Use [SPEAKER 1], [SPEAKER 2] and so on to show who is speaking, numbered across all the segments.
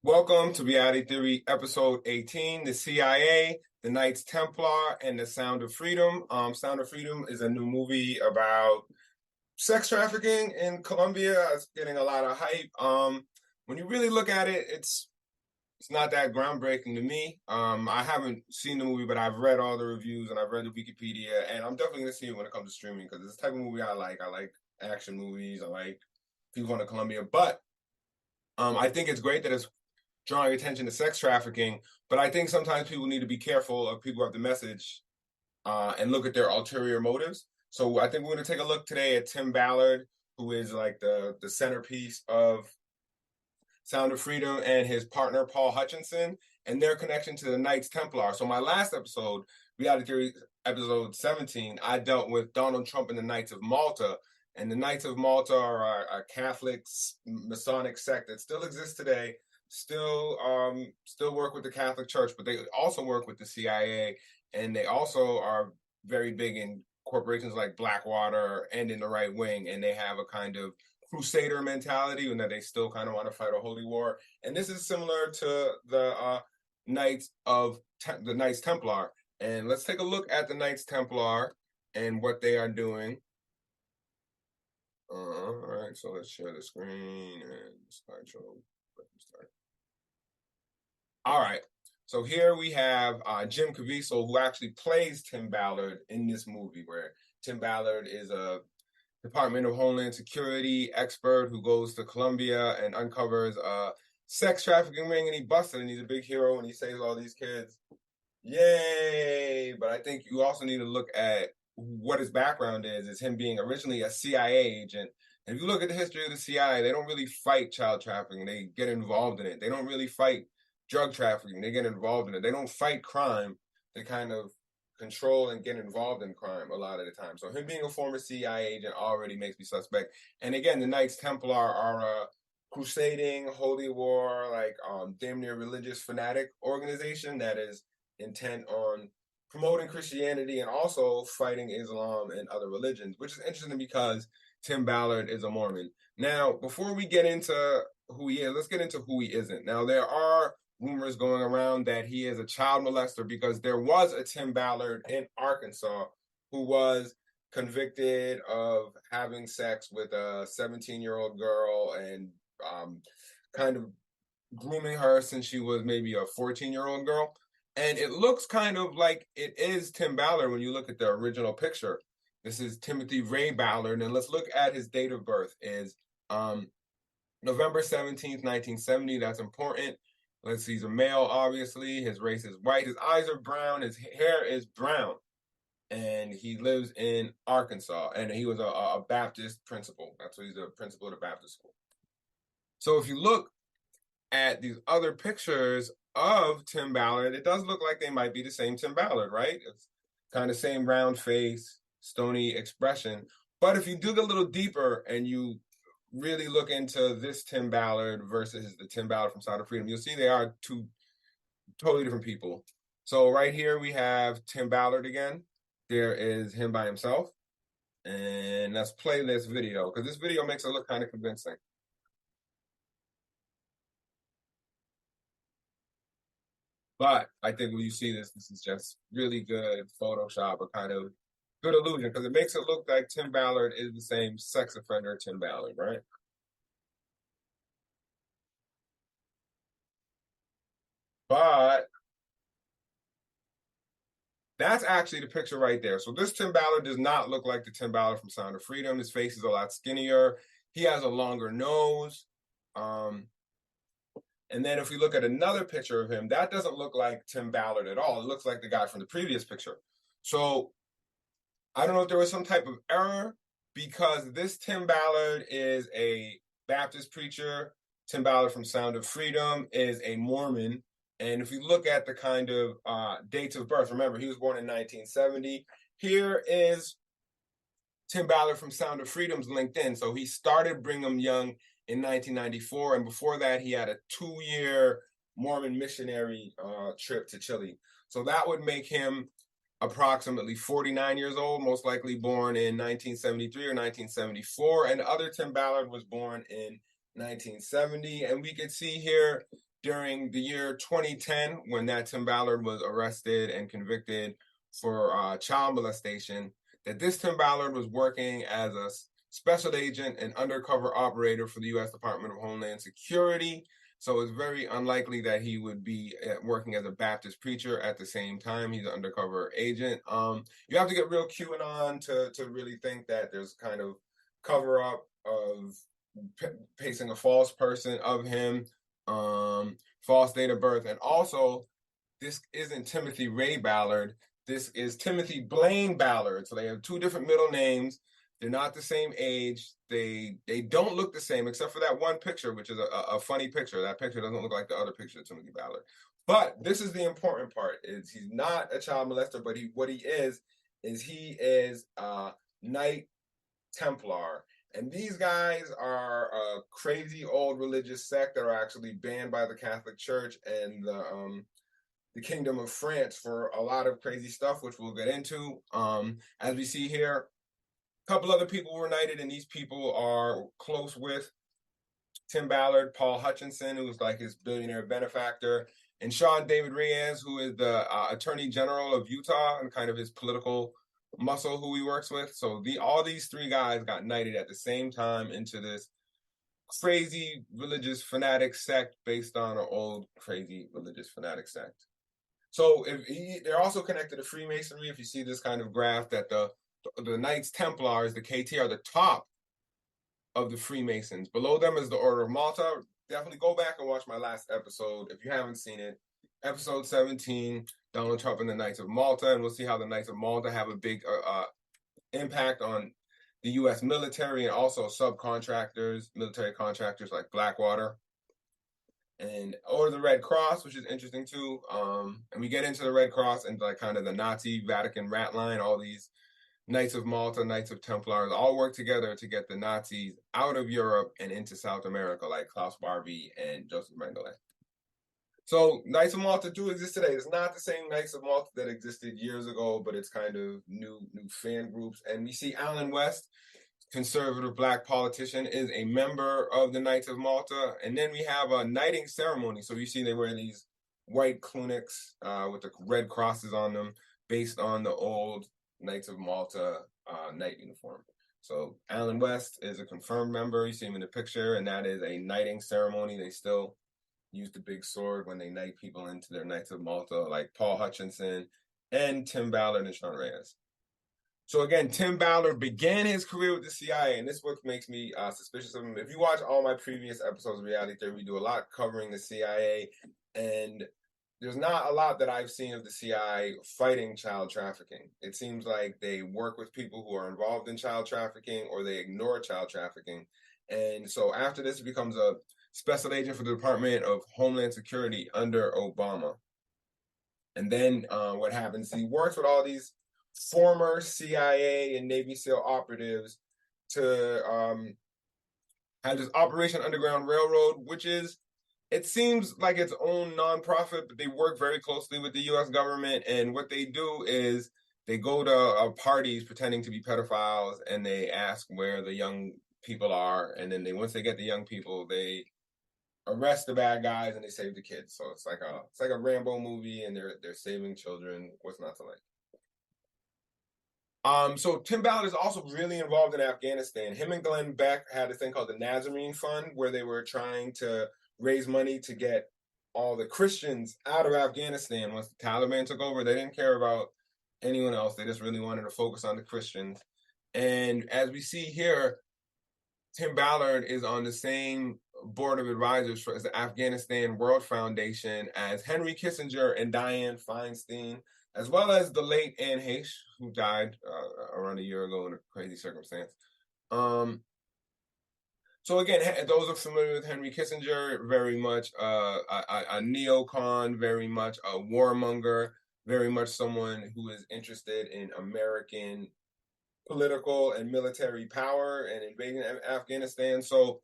[SPEAKER 1] Welcome to Reality Theory, episode 18, the CIA, the Knights Templar, and the Sound of Freedom. Sound of Freedom is a new movie about sex trafficking in Colombia. It's getting a lot of hype. When you really look at it, it's not that groundbreaking to me. I haven't seen the movie, but I've read all the reviews and I've read the Wikipedia, and I'm definitely going to see it when it comes to streaming because it's the type of movie I like. I like action movies. I like people going to Colombia, but I think it's great that it's drawing attention to sex trafficking, but I think sometimes people need to be careful of people who have the message and look at their ulterior motives. So I think we're going to take a look today at Tim Ballard, who is like the centerpiece of Sound of Freedom, and his partner Paul Hutchinson, and their connection to the Knights Templar. So my last episode, Reality Theory episode 17, I dealt with Donald Trump and the Knights of Malta. And the Knights of Malta are a Catholic masonic sect that still exists today. Still work with the Catholic Church, but they also work with the CIA, and they also are very big in corporations like Blackwater and in the right wing, and they have a kind of crusader mentality and that they still kind of want to fight a holy war. And this is similar to the Knights Templar. And let's take a look at the Knights Templar and what they are doing. All right, so let's share the screen and slideshow. All right, so here we have Jim Caviezel, who actually plays Tim Ballard in this movie, where Tim Ballard is a Department of Homeland Security expert who goes to Colombia and uncovers a sex trafficking ring, and he busts it, and he's a big hero, and he saves all these kids. Yay! But I think you also need to look at what his background is him being originally a CIA agent. And if you look at the history of the CIA, they don't really fight child trafficking. They get involved in it. They don't really fight drug trafficking. They get involved in it. They don't fight crime. They kind of control and get involved in crime a lot of the time. So him being a former CIA agent already makes me suspect. And again, the Knights Templar are a crusading, holy war, like damn near religious fanatic organization that is intent on promoting Christianity and also fighting Islam and other religions, which is interesting because Tim Ballard is a Mormon. Now, before we get into who he is, let's get into who he isn't. Now, there are rumors going around that he is a child molester because there was a Tim Ballard in Arkansas who was convicted of having sex with a 17-year-old girl and kind of grooming her since she was maybe a 14-year-old girl. And it looks kind of like it is Tim Ballard when you look at the original picture. This is Timothy Ray Ballard, and let's look at his date of birth is November 17th, 1970. That's important. Let's see, he's a male, obviously. His race is white. His eyes are brown. His hair is brown. And he lives in Arkansas. And he was a Baptist principal. That's what he's a principal at a Baptist school. So if you look at these other pictures of Tim Ballard, it does look like they might be the same Tim Ballard, right? It's kind of same round face, stony expression. But if you dig a little deeper and you really look into this Tim Ballard versus the Tim Ballard from Sound of Freedom, you'll see they are two totally different people. So right here we have Tim Ballard again. There is him by himself. And let's play this video because this video makes it look kind of convincing. But I think when you see this is just really good Photoshop or kind of good illusion because it makes it look like Tim Ballard is the same sex offender Tim Ballard, right? But that's actually the picture right there. So this Tim Ballard does not look like the Tim Ballard from Sound of Freedom. His face is a lot skinnier. He has a longer nose. And then if we look at another picture of him, that doesn't look like Tim Ballard at all. It looks like the guy from the previous picture. So I don't know if there was some type of error because this Tim Ballard is a Baptist preacher. Tim Ballard from Sound of Freedom is a Mormon. And if you look at the kind of dates of birth, remember, he was born in 1970. Here is Tim Ballard from Sound of Freedom's LinkedIn. So he started Brigham Young in 1994. And before that, he had a 2-year Mormon missionary trip to Chile. So that would make him approximately 49 years old, most likely born in 1973 or 1974. And the other Tim Ballard was born in 1970. And we could see here during the year 2010, when that Tim Ballard was arrested and convicted for child molestation, that this Tim Ballard was working as a special agent and undercover operator for the U.S. Department of Homeland Security. So it's very unlikely that he would be working as a Baptist preacher at the same time. He's an undercover agent. You have to get real QAnon to really think that there's kind of cover up of pasting a false person of him, false date of birth, and also this isn't Timothy Ray Ballard. This is Timothy Blaine Ballard. So they have two different middle names. They're not the same age. They don't look the same, except for that one picture, which is a funny picture. That picture doesn't look like the other picture of Timothy Ballard. But this is the important part: is he's not a child molester, but what he is he is a Knight Templar. And these guys are a crazy old religious sect that are actually banned by the Catholic Church and the Kingdom of France for a lot of crazy stuff, which we'll get into. As we see here, a couple other people were knighted, and these people are close with Tim Ballard, Paul Hutchinson, who's like his billionaire benefactor, and Sean David Reyes, who is the Attorney General of Utah and kind of his political muscle who he works with. So all these three guys got knighted at the same time into this crazy religious fanatic sect based on an old crazy religious fanatic sect. So they're also connected to Freemasonry. If you see this kind of graph, that the Knights Templars, the KT, are the top of the Freemasons. Below them is the Order of Malta. Definitely go back and watch my last episode if you haven't seen it. Episode 17, Donald Trump and the Knights of Malta, and we'll see how the Knights of Malta have a big impact on the U.S. military and also subcontractors, military contractors like Blackwater. And or the Red Cross, which is interesting too. And we get into the Red Cross and like kind of the Nazi Vatican rat line. All these Knights of Malta, Knights of Templars, all work together to get the Nazis out of Europe and into South America, like Klaus Barbie and Joseph Mengele. So Knights of Malta do exist today. It's not the same Knights of Malta that existed years ago, but it's kind of new fan groups. And we see Alan West, conservative black politician, is a member of the Knights of Malta. And then we have a knighting ceremony. So you see they wear these white tunics with the red crosses on them based on the old Knights of Malta knight uniform. So Alan West is a confirmed member. You see him in the picture, and that is a knighting ceremony. They still use the big sword when they knight people into their Knights of Malta, like Paul Hutchinson and Tim Ballard and Sean Reyes. So again, Tim Ballard began his career with the CIA, and this is what makes me suspicious of him. If you watch all my previous episodes of Reality Theory, we do a lot covering the CIA, and there's not a lot that I've seen of the CIA fighting child trafficking. It seems like they work with people who are involved in child trafficking, or they ignore child trafficking. And so after this, it becomes a special agent for the Department of Homeland Security under Obama. And then what happens, he works with all these former CIA and Navy SEAL operatives to have this Operation Underground Railroad, which is, it seems like its own nonprofit, but they work very closely with the U.S. government. And what they do is they go to parties pretending to be pedophiles, and they ask where the young people are. And then once they get the young people, they arrest the bad guys and they save the kids. So it's like a Rambo movie, and they're saving children. What's not to like? So Tim Ballard is also really involved in Afghanistan. Him and Glenn Beck had a thing called the Nazarene Fund, where they were trying to raise money to get all the Christians out of Afghanistan. Once the Taliban took over, they didn't care about anyone else. They just really wanted to focus on the Christians. And as we see here, Tim Ballard is on the same board of advisors for the Afghanistan World Foundation as Henry Kissinger and Dianne Feinstein, as well as the late Anne Heche, who died around a year ago in a crazy circumstance. So again, those are familiar with Henry Kissinger, very much a neocon, very much a warmonger, very much someone who is interested in American political and military power and invading Afghanistan. So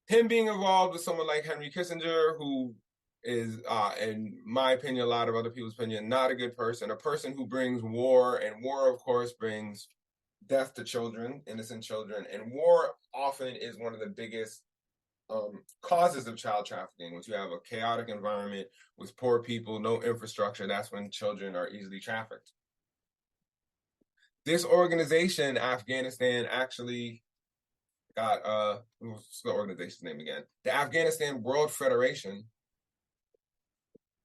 [SPEAKER 1] him being involved with someone like Henry Kissinger, who is, in my opinion, a lot of other people's opinion, not a good person, a person who brings war, and war, of course, brings death to children, innocent children, and war often is one of the biggest causes of child trafficking. Once you have a chaotic environment with poor people, no infrastructure, that's when children are easily trafficked. This organization, Afghanistan, actually got what's the organization's name again? The Afghanistan World Federation.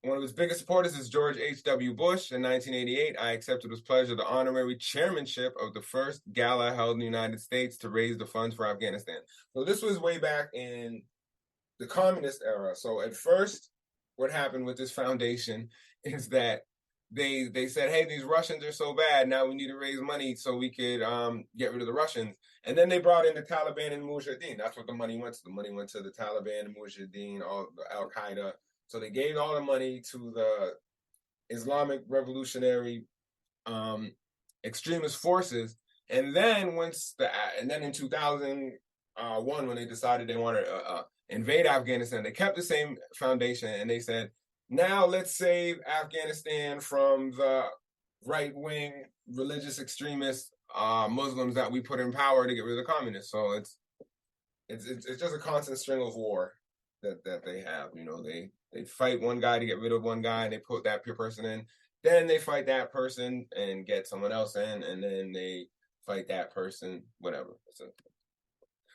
[SPEAKER 1] One of his biggest supporters is George H.W. Bush. In 1988, I accepted with pleasure the honorary chairmanship of the first gala held in the United States to raise the funds for Afghanistan. So this was way back in the communist era. So at first, what happened with this foundation is that they said, hey, these Russians are so bad. Now we need to raise money so we could get rid of the Russians. And then they brought in the Taliban and Mujahideen. That's what the money went to. The money went to the Taliban and Mujahideen, all the Al Qaeda. So they gave all the money to the Islamic revolutionary extremist forces. And then in 2001, when they decided they wanted to invade Afghanistan, they kept the same foundation and they said, now let's save Afghanistan from the right-wing religious extremist Muslims that we put in power to get rid of the communists. So it's just a constant string of war that they have. You know, they fight one guy to get rid of one guy and they put that person in. Then they fight that person and get someone else in, and then they fight that person, whatever.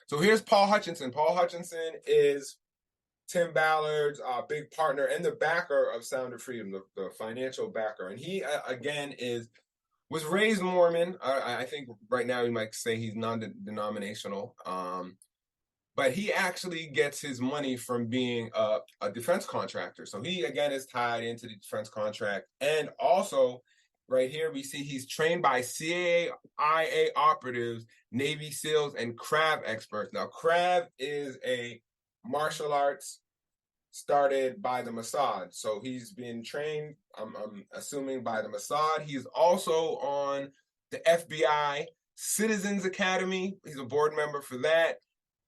[SPEAKER 1] So here's Paul Hutchinson. Paul Hutchinson is Tim Ballard's big partner and the backer of Sound of Freedom, the financial backer. And he, again, was raised Mormon. I think right now you might say he's non-denominational. But he actually gets his money from being a defense contractor. So he, again, is tied into the defense contract. And also, right here, we see he's trained by CIA operatives, Navy SEALs, and CRAV experts. Now, CRAV is a martial arts started by the Mossad. So he's been trained, I'm assuming, by the Mossad. He's also on the FBI Citizens Academy. He's a board member for that.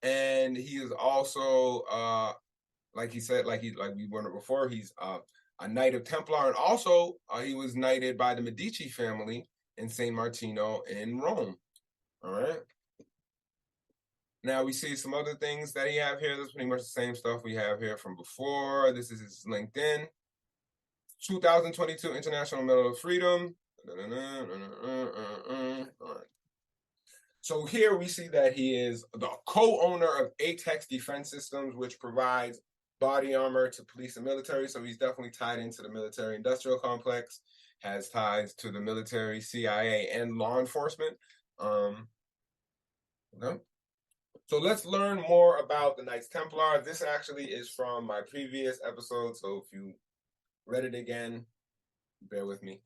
[SPEAKER 1] And he is also, like he said, like we were before, he's a Knight of Templar. And also, he was knighted by the Medici family in San Martino in Rome. All right. Now we see some other things that he have here. That's pretty much the same stuff we have here from before. This is his LinkedIn. 2022 International Medal of Freedom. All right. So here we see that he is the co-owner of Atex Defense Systems, which provides body armor to police and military. So he's definitely tied into the military-industrial complex, has ties to the military, CIA, and law enforcement. Okay. So let's learn more about the Knights Templar. This actually is from my previous episode. So if you read it again, bear with me.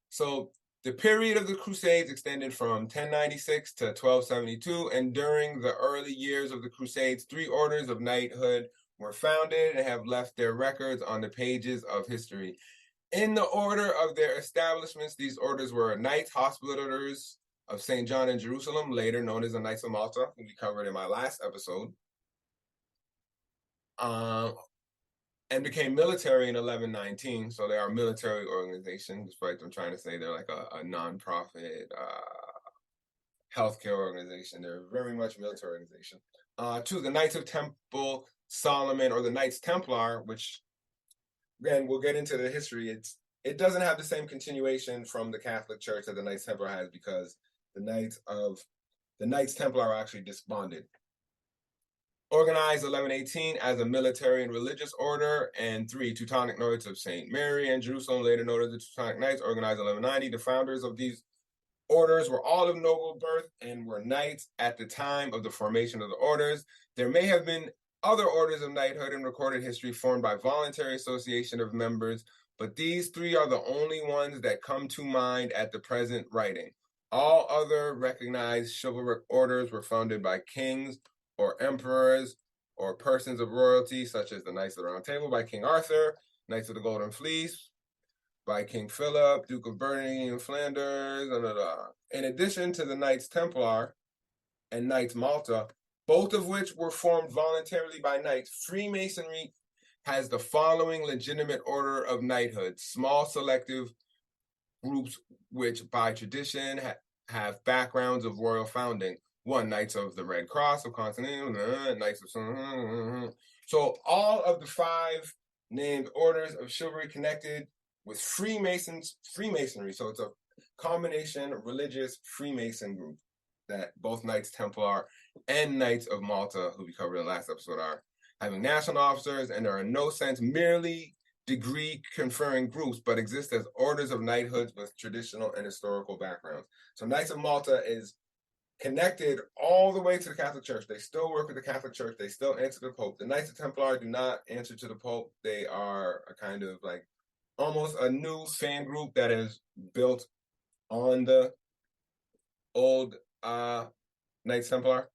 [SPEAKER 1] So the period of the Crusades extended from 1096 to 1272, and during the early years of the Crusades, 3 orders of knighthood were founded and have left their records on the pages of history. In the order of their establishments, these orders were Knights Hospitallers of St. John in Jerusalem, later known as the Knights of Malta, who we covered in my last episode, and became military in 1119. So they are a military organization, despite them trying to say they're like a non-profit healthcare organization. They're very much a military organization. 2, the Knights of Temple Solomon, or the Knights Templar, which, again, we'll get into the history. It doesn't have the same continuation from the Catholic Church that the Knights Templar has, because the Knights Templar are actually disbanded. Organized 1118 as a military and religious order. And 3, Teutonic Knights of St. Mary and Jerusalem, later known as the Teutonic Knights, organized 1190. The founders of these orders were all of noble birth and were knights at the time of the formation of the orders. There may have been other orders of knighthood in recorded history formed by voluntary association of members, but these 3 are the only ones that come to mind at the present writing. All other recognized chivalric orders were founded by kings or emperors or persons of royalty, such as the Knights of the Round Table by King Arthur, Knights of the Golden Fleece by King Philip, Duke of Burgundy and Flanders, In addition to the Knights Templar and Knights Malta, both of which were formed voluntarily by knights, Freemasonry has the following legitimate order of knighthood: small selective groups which by tradition have backgrounds of royal founding. one, Knights of the Red Cross of Continental, Knights of... So all of the 5 named orders of chivalry connected with Freemasonry. So it's a combination religious Freemason group that both Knights Templar and Knights of Malta, who we covered in the last episode, are having national officers, and are in no sense merely degree conferring groups, but exist as orders of knighthoods with traditional and historical backgrounds. So Knights of Malta is connected all the way to the Catholic Church. They still work with the Catholic Church. They still answer to the Pope. The Knights of Templar do not answer to the Pope. They are a kind of like almost a new fan group that is built on the old Knights Templar.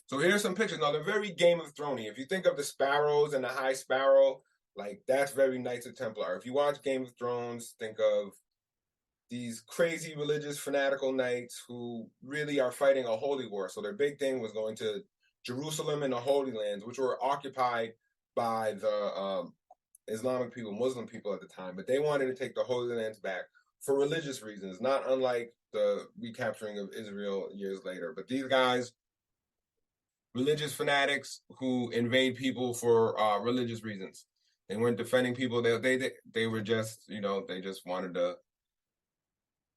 [SPEAKER 1] So here's some pictures. Now, they're very Game of Thrones-y. If you think of the sparrows and the High Sparrow, like that's very Knights of Templar. If you watch Game of Thrones, think of these crazy religious fanatical knights who really are fighting a holy war. So their big thing was going to Jerusalem and the Holy Lands, which were occupied by the Islamic people, Muslim people at the time. But they wanted to take the Holy Lands back for religious reasons, not unlike the recapturing of Israel years later. But these guys, religious fanatics who invade people for religious reasons. They weren't defending people. They were just, they just wanted to.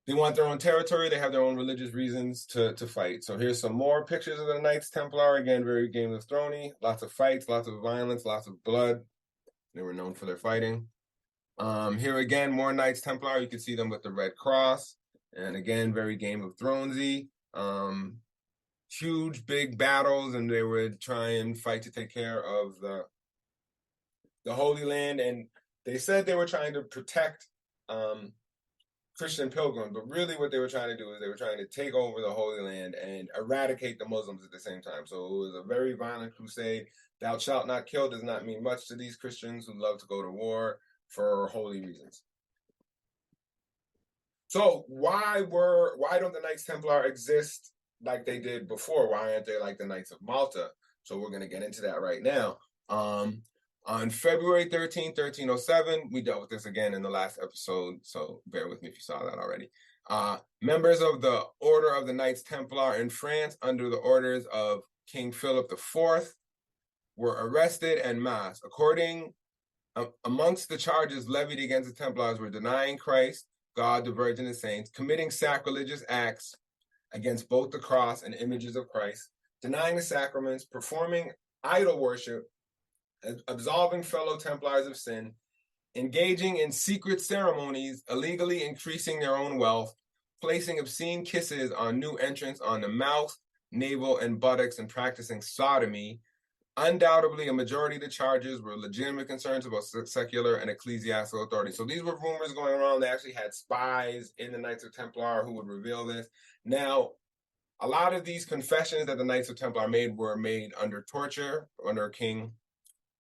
[SPEAKER 1] They want their own territory. They have their own religious reasons to fight. So here's some more pictures of the Knights Templar. Again, very Game of Thrones-y. Lots of fights, lots of violence, lots of blood. They were known for their fighting. Here again, more Knights Templar. You can see them with the Red Cross. And again, very Game of Thrones-y. Huge, big battles, and they would try and fight to take care of the Holy Land. And they said they were trying to protect Christian pilgrims, but really what they were trying to do is they were trying to take over the Holy Land and eradicate the Muslims at the same time. So it was a very violent crusade. Thou shalt not kill does not mean much to these Christians who love to go to war for holy reasons. So why don't the Knights Templar exist like they did before? Why aren't they like the Knights of Malta? So we're going to get into that right now. On February 13, 1307, we dealt with this again in the last episode, so bear with me if you saw that already. Members of the Order of the Knights Templar in France, under the orders of King Philip IV, were arrested en masse. Amongst the charges levied against the Templars were denying Christ, God, the Virgin, and saints, committing sacrilegious acts against both the cross and images of Christ, denying the sacraments, performing idol worship, absolving fellow Templars of sin, engaging in secret ceremonies, illegally increasing their own wealth, placing obscene kisses on new entrants on the mouth, navel, and buttocks, and practicing sodomy. Undoubtedly, a majority of the charges were legitimate concerns about secular and ecclesiastical authority. So these were rumors going around. They actually had spies in the Knights of Templar who would reveal this. Now, a lot of these confessions that the Knights of Templar made were made under torture, under King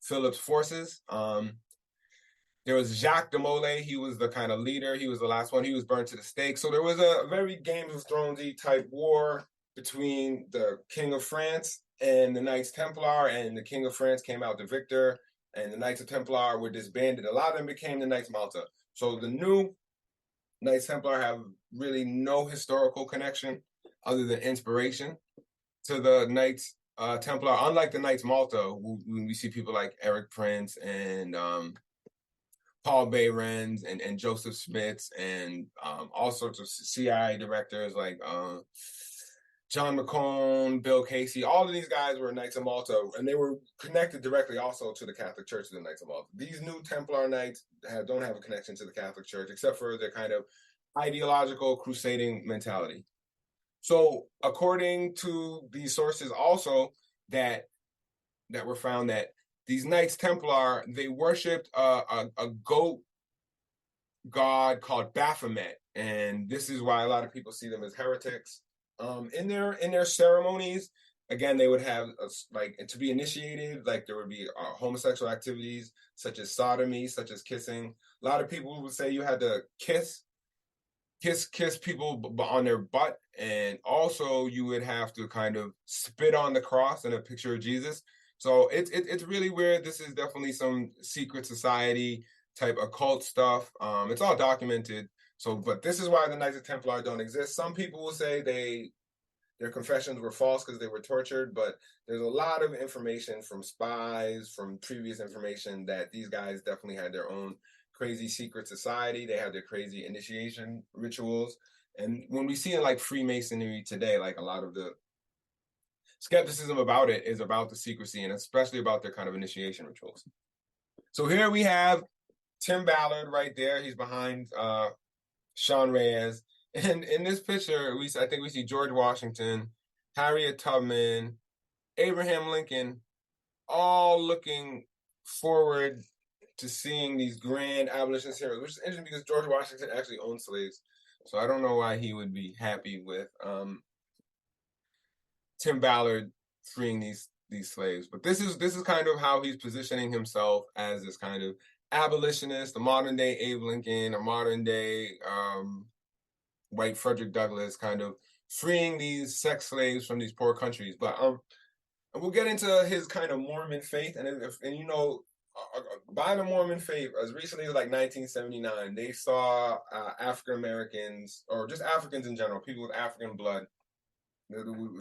[SPEAKER 1] Philip's forces. There was Jacques de Molay. He was the kind of leader. He was the last one. He was burned to the stake. So there was a very Game of Thrones-y type war between the King of France and the Knights Templar, and the King of France came out the victor, and the Knights of Templar were disbanded. A lot of them became the Knights Malta. So the new Knights Templar have really no historical connection other than inspiration to the Knights Templar, unlike the Knights Malta, when we see people like Eric Prince and Paul Behrens and Joseph Smiths and all sorts of CIA directors like John McCone, Bill Casey. All of these guys were Knights of Malta, and they were connected directly also to the Catholic Church of the Knights of Malta. These new Templar Knights don't have a connection to the Catholic Church, except for their kind of ideological crusading mentality. So according to these sources also that were found, that these Knights Templar, they worshipped a goat god called Baphomet. And this is why a lot of people see them as heretics. In their ceremonies, again, they would have to be initiated, like there would be homosexual activities such as sodomy, such as kissing. A lot of people would say you had to kiss people on their butt, and also you would have to kind of spit on the cross in a picture of Jesus. So it's really weird. This is definitely some secret society type occult stuff. It's all documented. So, but this is why the Knights of Templar don't exist. Some people will say they their confessions were false because they were tortured, but there's a lot of information from spies, from previous information, that these guys definitely had their own crazy secret society. They had their crazy initiation rituals. And when we see in like Freemasonry today, like a lot of the skepticism about it is about the secrecy and especially about their kind of initiation rituals. So here we have Tim Ballard right there. He's behind Sean Reyes. And in this picture, I think we see George Washington, Harriet Tubman, Abraham Lincoln, all looking forward to seeing these grand abolitionist heroes, which is interesting because George Washington actually owned slaves. So I don't know why he would be happy with Tim Ballard freeing these slaves. But this is kind of how he's positioning himself as this kind of abolitionist, a modern day Abe Lincoln, a modern day white Frederick Douglass, kind of freeing these sex slaves from these poor countries. But we'll get into his kind of Mormon faith, and you know, by the Mormon faith, as recently as like 1979, they saw African Americans, or just Africans in general, people with African blood.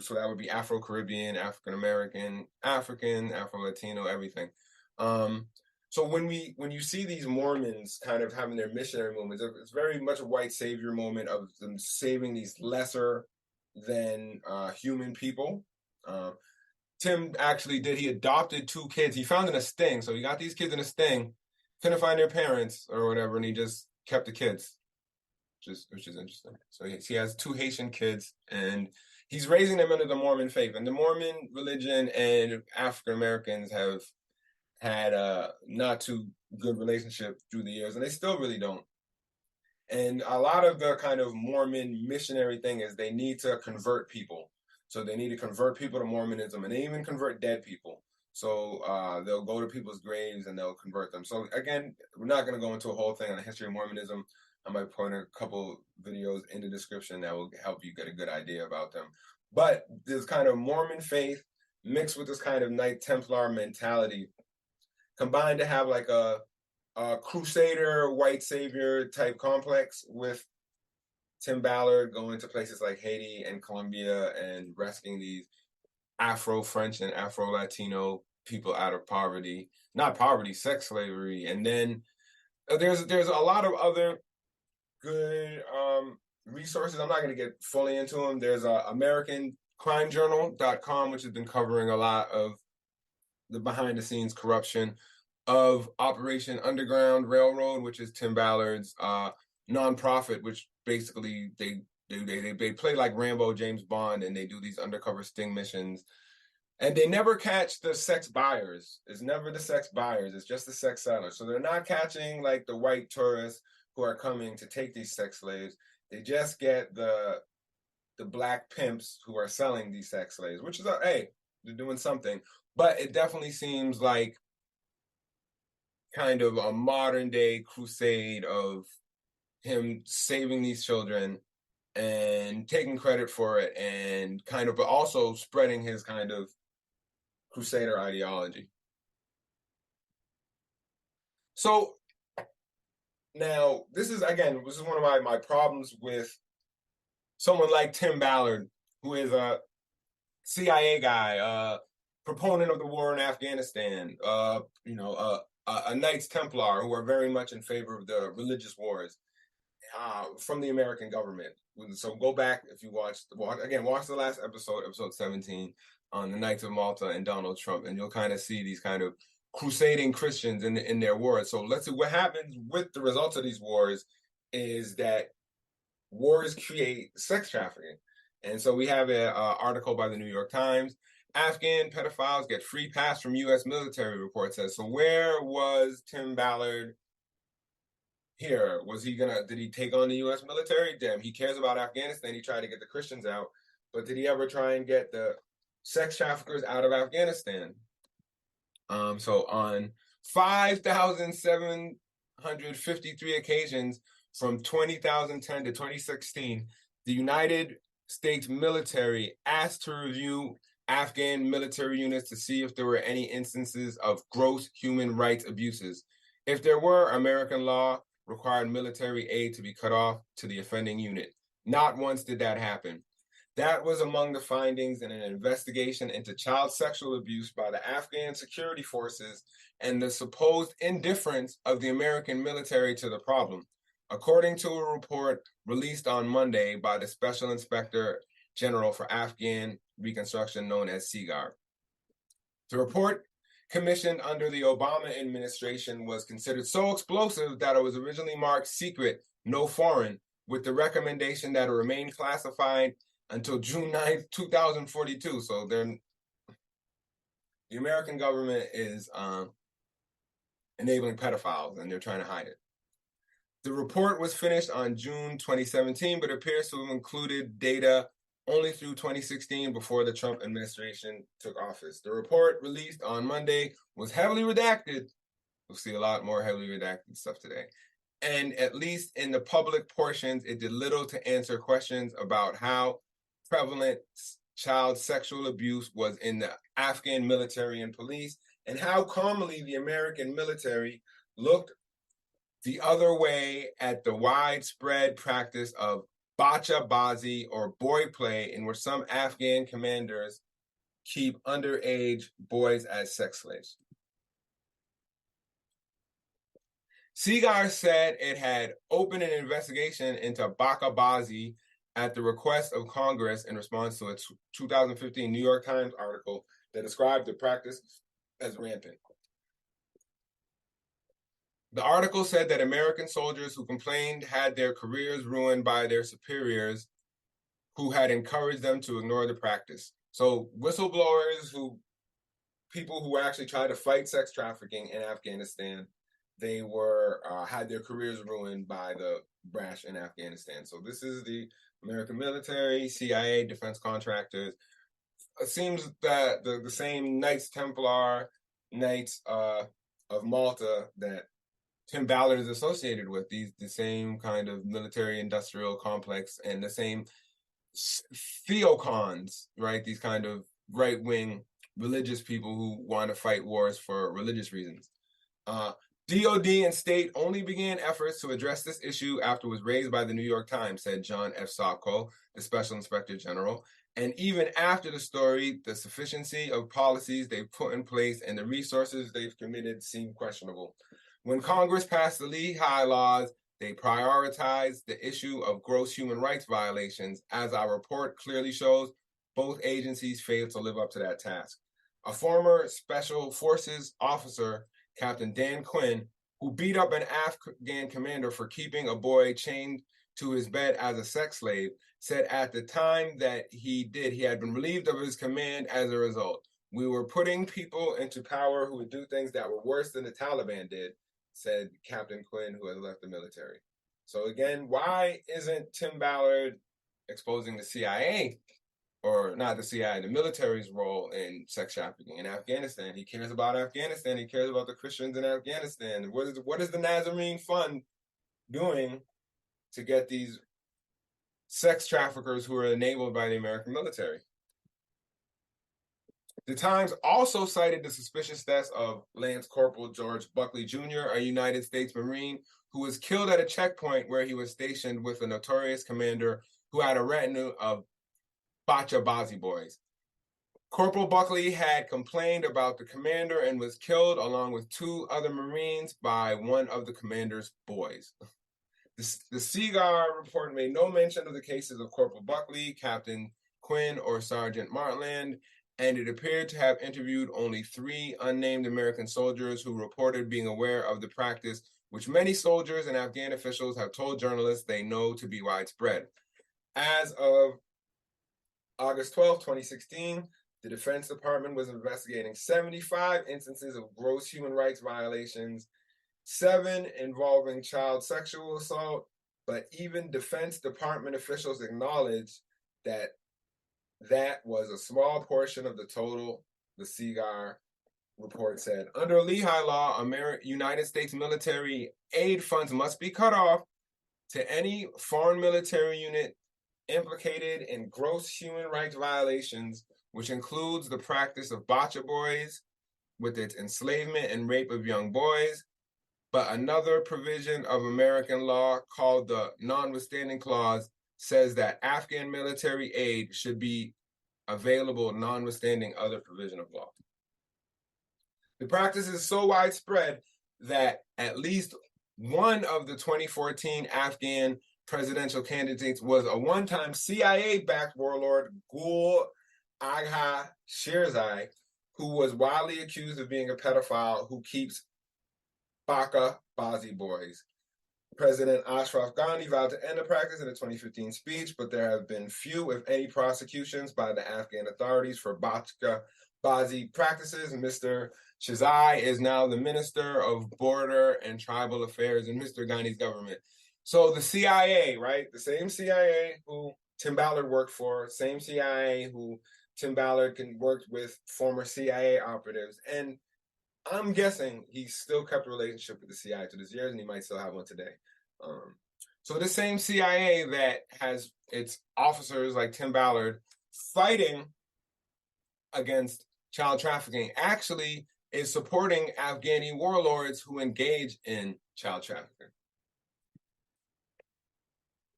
[SPEAKER 1] So that would be Afro-Caribbean, African American, African, Afro-Latino, everything. So when you see these Mormons kind of having their missionary moments, it's very much a white savior moment of them saving these lesser than human people. Tim actually he adopted 2 kids. He found in a sting. So he got these kids in a sting, couldn't find their parents or whatever, and he just kept the kids, which is interesting. So he has 2 Haitian kids, and he's raising them under the Mormon faith. And the Mormon religion and African Americans have had a not too good relationship through the years, and they still really don't. And a lot of the kind of Mormon missionary thing is they need to convert people. So they need to convert people to Mormonism, and they even convert dead people. So they'll go to people's graves and they'll convert them. So again, we're not going to go into a whole thing on the history of Mormonism. I might point a couple videos in the description that will help you get a good idea about them. But this kind of Mormon faith mixed with this kind of Knight Templar mentality combined to have like a crusader, white savior type complex, with Tim Ballard going to places like Haiti and Colombia and rescuing these Afro-French and Afro-Latino people out of poverty, not poverty, sex slavery. And then there's a lot of other good resources. I'm not going to get fully into them. There's AmericanCrimeJournal.com, which has been covering a lot of the behind-the-scenes corruption of Operation Underground Railroad, which is Tim Ballard's nonprofit, which basically they play like Rambo, James Bond, and they do these undercover sting missions. And they never catch the sex buyers. It's never the sex buyers. It's just the sex sellers. So they're not catching like the white tourists who are coming to take these sex slaves. They just get the black pimps who are selling these sex slaves, which is, hey, they're doing something. But it definitely seems like kind of a modern day crusade of him saving these children and taking credit for it, and kind of, but also spreading his kind of crusader ideology. So now this is one of my problems with someone like Tim Ballard, who is a CIA guy, proponent of the war in Afghanistan, a Knights Templar, who are very much in favor of the religious wars from the American government. So go back, if you watch the last episode 17, on the Knights of Malta and Donald Trump, and you'll kind of see these kind of crusading Christians in their wars. So let's see what happens with the results of these wars is that wars create sex trafficking. And so we have an article by the New York Times. Afghan pedophiles get free pass from U.S. military, report says. So where was Tim Ballard here? Did he take on the U.S. military? Damn, he cares about Afghanistan. He tried to get the Christians out. But did he ever try and get the sex traffickers out of Afghanistan? So on 5,753 occasions from 2010 to 2016, the United States military asked to review Afghan military units to see if there were any instances of gross human rights abuses. If there were, American law required military aid to be cut off to the offending unit. Not once did that happen. That was among the findings in an investigation into child sexual abuse by the Afghan security forces and the supposed indifference of the American military to the problem, according to a report released on Monday by the Special Inspector General for Afghan Reconstruction, known as SIGAR. The report, commissioned under the Obama administration, was considered so explosive that it was originally marked secret, no foreign, with the recommendation that it remain classified until June 9th, 2042. So the American government is enabling pedophiles, and they're trying to hide it. The report was finished on June 2017, but appears to have included data only through 2016, before the Trump administration took office. The report, released on Monday, was heavily redacted. We'll see a lot more heavily redacted stuff today. And at least in the public portions, it did little to answer questions about how prevalent child sexual abuse was in the Afghan military and police, and how calmly the American military looked the other way at the widespread practice of bacha-bazi, or boy play, in which some Afghan commanders keep underage boys as sex slaves. SIGAR said it had opened an investigation into bacha-bazi at the request of Congress in response to a 2015 New York Times article that described the practice as rampant. The article said that American soldiers who complained had their careers ruined by their superiors who had encouraged them to ignore the practice. So whistleblowers, people who actually tried to fight sex trafficking in Afghanistan, they were had their careers ruined by the brash in Afghanistan. So this is the American military, CIA, defense contractors. It seems that the same Knights Templar, Knights of Malta that Tim Ballard is associated with, the same kind of military-industrial complex, and the same theocons, right? These kind of right-wing religious people who want to fight wars for religious reasons. DOD and state only began efforts to address this issue after it was raised by the New York Times, said John F. Sopko, the Special Inspector General. And even after the story, the sufficiency of policies they've put in place and the resources they've committed seem questionable. When Congress passed the Lehigh laws, they prioritized the issue of gross human rights violations. As our report clearly shows, both agencies failed to live up to that task. A former Special Forces officer, Captain Dan Quinn, who beat up an Afghan commander for keeping a boy chained to his bed as a sex slave, said at the time that he had been relieved of his command as a result. We were putting people into power who would do things that were worse than the Taliban did, said Captain Quinn, who had left the military. So again, why isn't Tim Ballard exposing the CIA, or not the CIA, the military's role in sex trafficking in Afghanistan? He cares about Afghanistan. He cares about the Christians in Afghanistan. What is the Nazarene Fund doing to get these sex traffickers who are enabled by the American military? The Times also cited the suspicious death of Lance Corporal George Buckley Jr., a United States Marine who was killed at a checkpoint where he was stationed with a notorious commander who had a retinue of bacha-bazi boys. Corporal Buckley had complained about the commander and was killed along with 2 other Marines by one of the commander's boys. The SIGAR report made no mention of the cases of Corporal Buckley, Captain Quinn, or Sergeant Martland, and it appeared to have interviewed only 3 unnamed American soldiers who reported being aware of the practice, which many soldiers and Afghan officials have told journalists they know to be widespread. As of August 12, 2016, the Defense Department was investigating 75 instances of gross human rights violations, 7 involving child sexual assault, but even Defense Department officials acknowledged that was a small portion of the total, the SIGAR report said. Under Lehigh law, United States military aid funds must be cut off to any foreign military unit implicated in gross human rights violations, which includes the practice of bacha boys with its enslavement and rape of young boys. But another provision of American law, called the Notwithstanding Clause, says that Afghan military aid should be available notwithstanding other provision of law. The practice is so widespread that at least one of the 2014 Afghan presidential candidates was a one-time CIA-backed warlord, Gul Agha Shirzai, who was widely accused of being a pedophile who keeps Baka Bazi boys. President Ashraf Ghani vowed to end the practice in a 2015 speech, but there have been few, if any, prosecutions by the Afghan authorities for Baka Bazi practices. Mr. Shizai is now the Minister of Border and Tribal Affairs in Mr. Ghani's government. So the CIA, right? The same CIA who Tim Ballard worked for, same CIA who Tim Ballard worked with former CIA operatives. And I'm guessing he still kept a relationship with the CIA to this year, and he might still have one today. So the same CIA that has its officers like Tim Ballard fighting against child trafficking actually is supporting Afghani warlords who engage in child trafficking.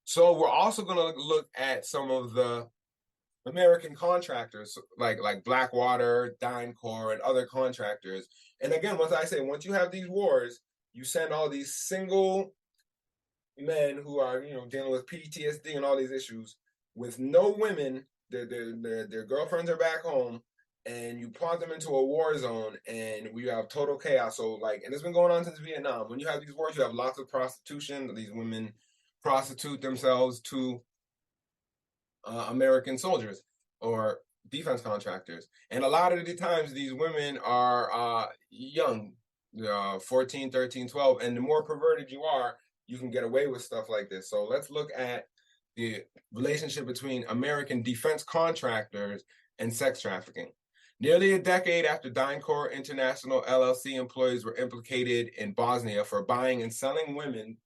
[SPEAKER 1] So we're also going to look at some of the American contractors like Blackwater, DynCorp, and other contractors. And again, once you have these wars, you send all these single men who are dealing with PTSD and all these issues with no women. Their girlfriends are back home, and you plot them into a war zone, and we have total chaos. So and it's been going on since Vietnam. When you have these wars, you have lots of prostitution. These women prostitute themselves to American soldiers or defense contractors. And a lot of the times these women are young, 14, 13, 12. And the more perverted you are, you can get away with stuff like this. So let's look at the relationship between American defense contractors and sex trafficking. Nearly a decade after DynCorp International LLC employees were implicated in Bosnia for buying and selling women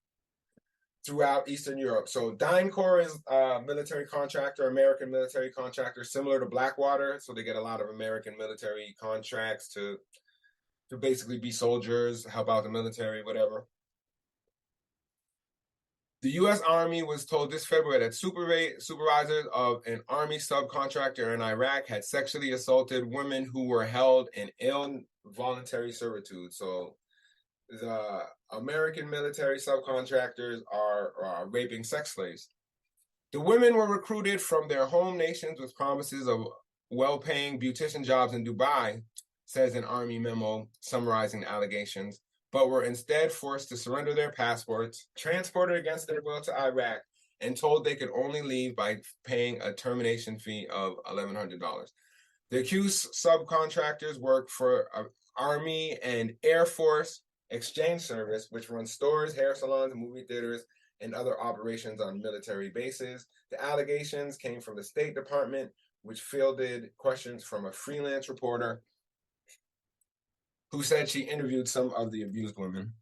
[SPEAKER 1] throughout Eastern Europe. So DynCorp is a military contractor, American military contractor, similar to Blackwater. So they get a lot of American military contracts to basically be soldiers, help out the military, whatever. The U.S. Army was told this February that supervisors of an Army subcontractor in Iraq had sexually assaulted women who were held in involuntary servitude. So the American military subcontractors are raping sex slaves. The women were recruited from their home nations with promises of well-paying beautician jobs in Dubai, says an Army memo summarizing the allegations, but were instead forced to surrender their passports, transported against their will to Iraq, and told they could only leave by paying a termination fee of $1,100. The accused subcontractors work for Army and Air Force Exchange Service, which runs stores, hair salons, movie theaters, and other operations on military bases. The allegations came from the State Department, which fielded questions from a freelance reporter who said she interviewed some of the abused women.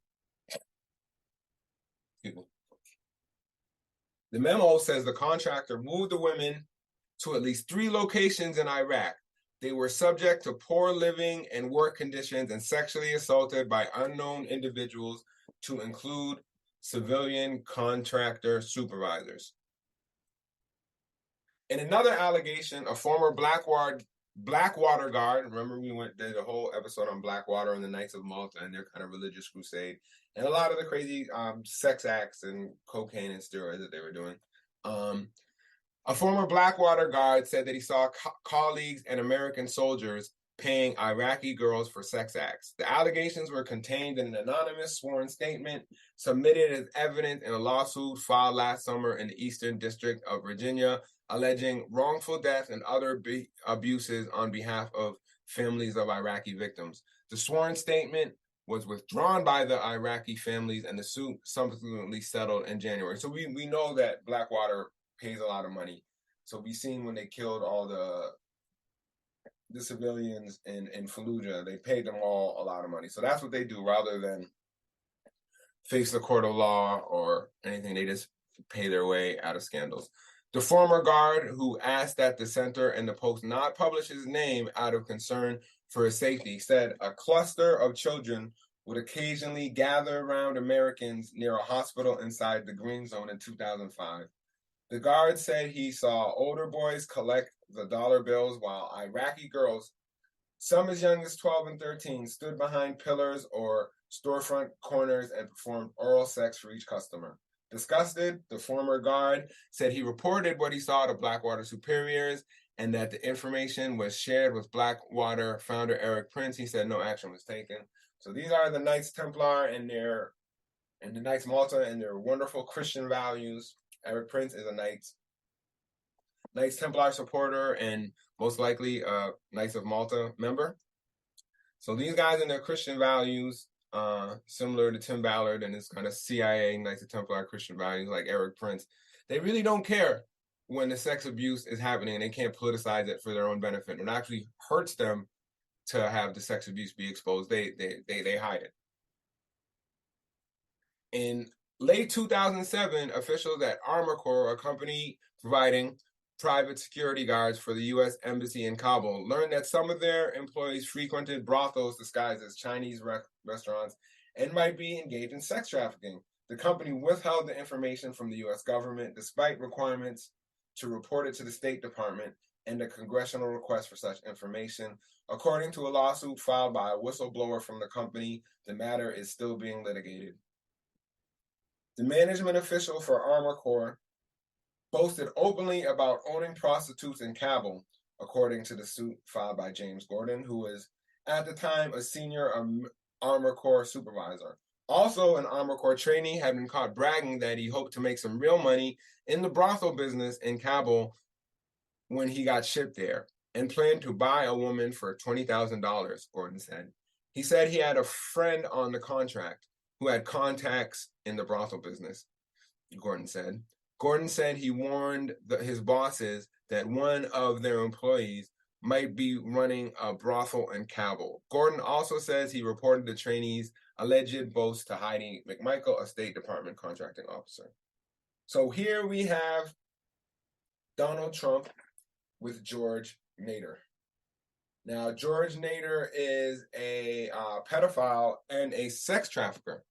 [SPEAKER 1] The memo says the contractor moved the women to at least 3 locations in Iraq. They were subject to poor living and work conditions and sexually assaulted by unknown individuals, to include civilian contractor supervisors. In another allegation, a former Blackwater guard, remember we did a whole episode on Blackwater and the Knights of Malta and their kind of religious crusade, and a lot of the crazy sex acts and cocaine and steroids that they were doing. A former Blackwater guard said that he saw colleagues and American soldiers paying Iraqi girls for sex acts. The allegations were contained in an anonymous sworn statement submitted as evidence in a lawsuit filed last summer in the Eastern District of Virginia, alleging wrongful death and other abuses on behalf of families of Iraqi victims. The sworn statement was withdrawn by the Iraqi families, and the suit subsequently settled in January. So we know that Blackwater pays a lot of money. So we seen when they killed all the civilians in Fallujah, they paid them all a lot of money. So that's what they do rather than face the court of law or anything. They just pay their way out of scandals. The former guard, who asked that the center and the Post not publish his name out of concern for his safety, said a cluster of children would occasionally gather around Americans near a hospital inside the Green Zone in 2005. The guard said he saw older boys collect the dollar bills while Iraqi girls, some as young as 12 and 13, stood behind pillars or storefront corners and performed oral sex for each customer. Disgusted, the former guard said he reported what he saw to Blackwater superiors and that the information was shared with Blackwater founder Eric Prince. He said no action was taken. So these are the Knights Templar and the Knights Malta and their wonderful Christian values. Eric Prince is a Knights Templar supporter and most likely a Knights of Malta member. So these guys and their Christian values, similar to Tim Ballard and his kind of CIA Knights of Templar Christian values like Eric Prince, they really don't care when the sex abuse is happening and they can't politicize it for their own benefit. It actually hurts them to have the sex abuse be exposed. They hide it. In late 2007, officials at Armor Corps, a company providing private security guards for the U.S. Embassy in Kabul, learned that some of their employees frequented brothels disguised as Chinese restaurants and might be engaged in sex trafficking. The company withheld the information from the U.S. government despite requirements to report it to the State Department and a congressional request for such information. According to a lawsuit filed by a whistleblower from the company, the matter is still being litigated. The management official for Armor Corps boasted openly about owning prostitutes in Kabul, according to the suit filed by James Gordon, who was at the time a senior Armor Corps supervisor. Also, an Armor Corps trainee had been caught bragging that he hoped to make some real money in the brothel business in Kabul when he got shipped there and planned to buy a woman for $20,000, Gordon said. He said he had a friend on the contract who had contacts in the brothel business, Gordon said. Gordon said he warned his bosses that one of their employees might be running a brothel in Kabul. Gordon also says he reported the trainee's alleged boast to Heidi McMichael, a State Department contracting officer. So here we have Donald Trump with George Nader. Now, George Nader is a pedophile and a sex trafficker.